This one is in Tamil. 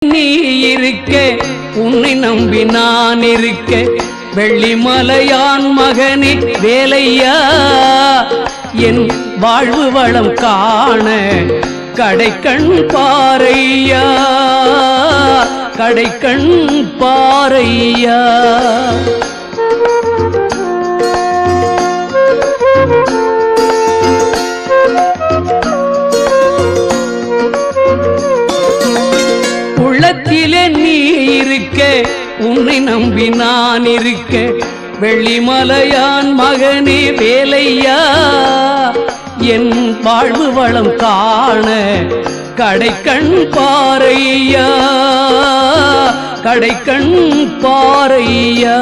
நீ இருக்க உன்னை நம்பி நான் இருக்க வெள்ளிமலையான் மகனே வேலையா என் வாழ்வு வளம் காண கடைக்கண் பாரையா கடைக்கண் பாரையா. உள்ளத்திலே நீ இருக்க உன்னை நம்பி நான் இருக்க வெள்ளிமலையான் மகனே வேலையா என் வாழ்வு வளம் காண கடைக்கண் பாரையா கடைக்கண் பாரையா.